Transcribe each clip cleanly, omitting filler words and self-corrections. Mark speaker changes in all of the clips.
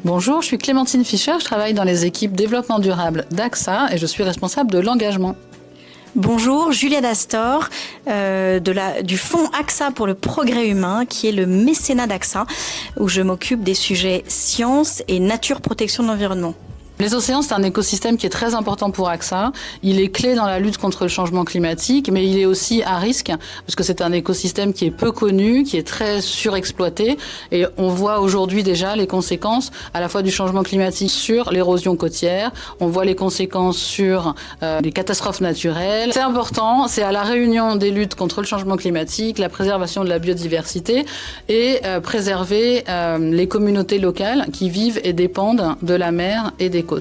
Speaker 1: Bonjour, je suis Clémentine Fischer, je travaille dans les équipes développement durable d'AXA et je suis responsable de l'engagement.
Speaker 2: Bonjour, Juliette Astor, du fonds AXA pour le progrès humain, qui est le mécénat d'AXA, où je m'occupe des sujets sciences et nature protection de l'environnement.
Speaker 1: Les océans, c'est un écosystème qui est très important pour AXA. Il est clé dans la lutte contre le changement climatique, mais il est aussi à risque, parce que c'est un écosystème qui est peu connu, qui est très surexploité. Et on voit aujourd'hui déjà les conséquences à la fois du changement climatique sur l'érosion côtière, on voit les conséquences sur les catastrophes naturelles. C'est important, c'est à la réunion des luttes contre le changement climatique, la préservation de la biodiversité et préserver les communautés locales qui vivent et dépendent de la mer et des côtes.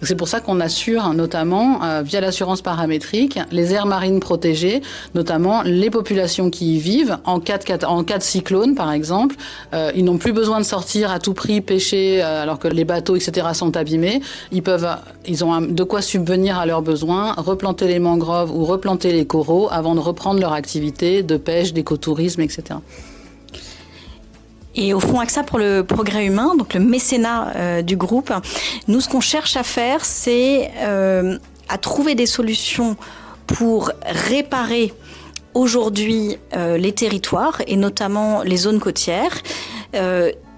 Speaker 1: C'est pour ça qu'on assure notamment via l'assurance paramétrique les aires marines protégées, notamment les populations qui y vivent en cas de cyclone par exemple. Ils n'ont plus besoin de sortir à tout prix pêcher alors que les bateaux etc. sont abîmés. Ils ont de quoi subvenir à leurs besoins, replanter les mangroves ou replanter les coraux avant de reprendre leur activité de pêche, d'écotourisme etc.
Speaker 2: Et au fonds AXA pour le progrès humain, donc le mécénat du groupe, nous, ce qu'on cherche à faire, c'est à trouver des solutions pour réparer aujourd'hui les territoires et notamment les zones côtières,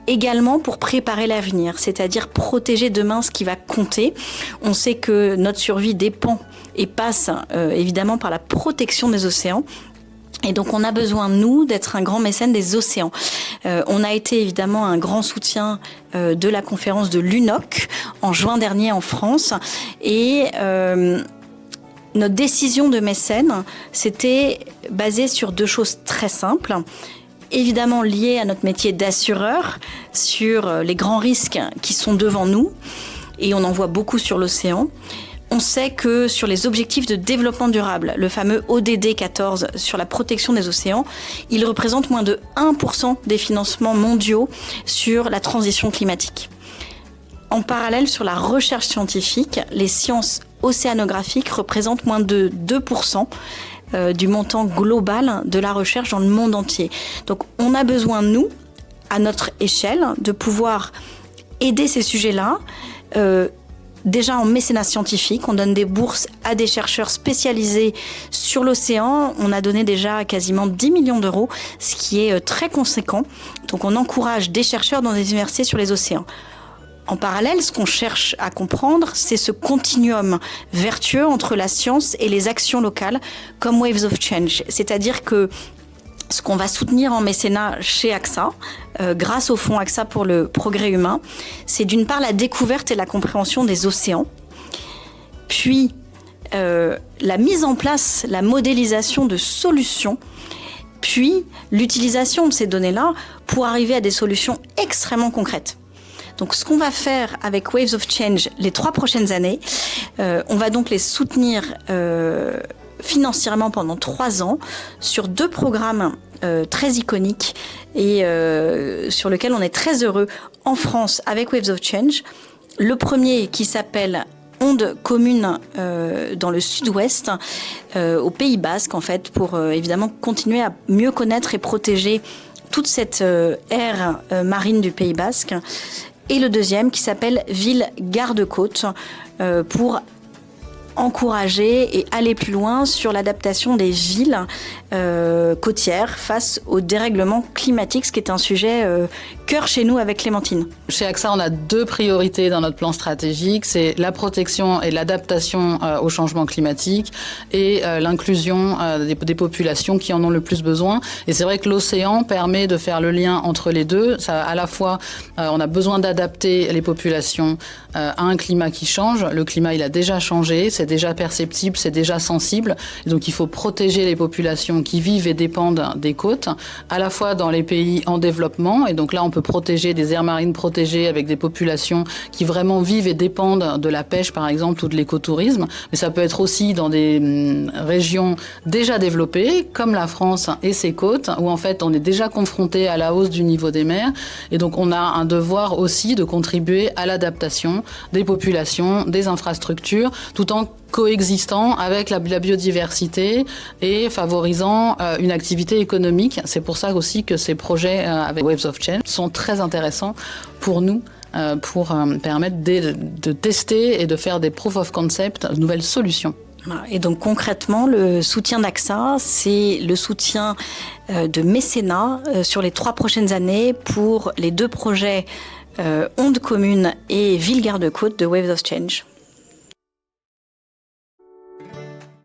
Speaker 2: également pour préparer l'avenir, c'est-à-dire protéger demain ce qui va compter. On sait que notre survie dépend et passe évidemment par la protection des océans. Et donc, on a besoin, nous, d'être un grand mécène des océans. On a été évidemment un grand soutien de la conférence de l'UNOC en juin dernier en France. Et notre décision de mécène, c'était basée sur deux choses très simples. Évidemment liées à notre métier d'assureur, sur les grands risques qui sont devant nous. Et on en voit beaucoup sur l'océan. On sait que sur les objectifs de développement durable, le fameux ODD 14 sur la protection des océans, il représente moins de 1% des financements mondiaux sur la transition climatique. En parallèle, sur la recherche scientifique, les sciences océanographiques représentent moins de 2% du montant global de la recherche dans le monde entier. Donc on a besoin, nous, à notre échelle, de pouvoir aider ces sujets-là, déjà en mécénat scientifique, on donne des bourses à des chercheurs spécialisés sur l'océan. On a donné déjà quasiment 10 millions d'euros, ce qui est très conséquent. Donc on encourage des chercheurs dans des universités sur les océans. En parallèle, ce qu'on cherche à comprendre, c'est ce continuum vertueux entre la science et les actions locales, comme Waves of Change. C'est-à-dire que ce qu'on va soutenir en mécénat chez AXA, grâce au fonds AXA pour le progrès humain, c'est d'une part la découverte et la compréhension des océans, puis la mise en place, la modélisation de solutions, puis l'utilisation de ces données-là pour arriver à des solutions extrêmement concrètes. Donc ce qu'on va faire avec Waves of Change les 3 prochaines années, on va donc les soutenir financièrement pendant 3 ans sur 2 programmes très iconiques et sur lesquels on est très heureux en France avec Waves of Change. Le premier qui s'appelle Ondes communes dans le sud-ouest, au Pays Basque en fait, pour évidemment continuer à mieux connaître et protéger toute cette aire marine du Pays Basque. Et le deuxième qui s'appelle Ville garde-côte pour encourager et aller plus loin sur l'adaptation des villes côtières face au dérèglement climatique, ce qui est un sujet cœur chez nous avec Clémentine.
Speaker 1: Chez AXA, on a 2 priorités dans notre plan stratégique, c'est la protection et l'adaptation au changement climatique et l'inclusion des populations qui en ont le plus besoin. Et c'est vrai que l'océan permet de faire le lien entre les deux. Ça, à la fois, on a besoin d'adapter les populations à un climat qui change. Le climat, il a déjà changé, c'est déjà perceptible, c'est déjà sensible. Et donc, il faut protéger les populations qui vivent et dépendent des côtes, à la fois dans les pays en développement. Et donc là, on peut protéger des aires marines protégées avec des populations qui vraiment vivent et dépendent de la pêche, par exemple, ou de l'écotourisme. Mais ça peut être aussi dans des régions déjà développées, comme la France et ses côtes, où en fait, on est déjà confronté à la hausse du niveau des mers. Et donc, on a un devoir aussi de contribuer à l'adaptation des populations, des infrastructures, tout en coexistant avec la biodiversité et favorisant une activité économique. C'est pour ça aussi que ces projets avec Waves of Change sont très intéressants pour nous pour permettre de tester et de faire des proof of concept, de nouvelles solutions.
Speaker 2: Et donc concrètement, le soutien d'AXA, c'est le soutien de mécénat sur les 3 prochaines années pour les 2 projets Onde Commune et Ville Garde-Côte de Waves of Change.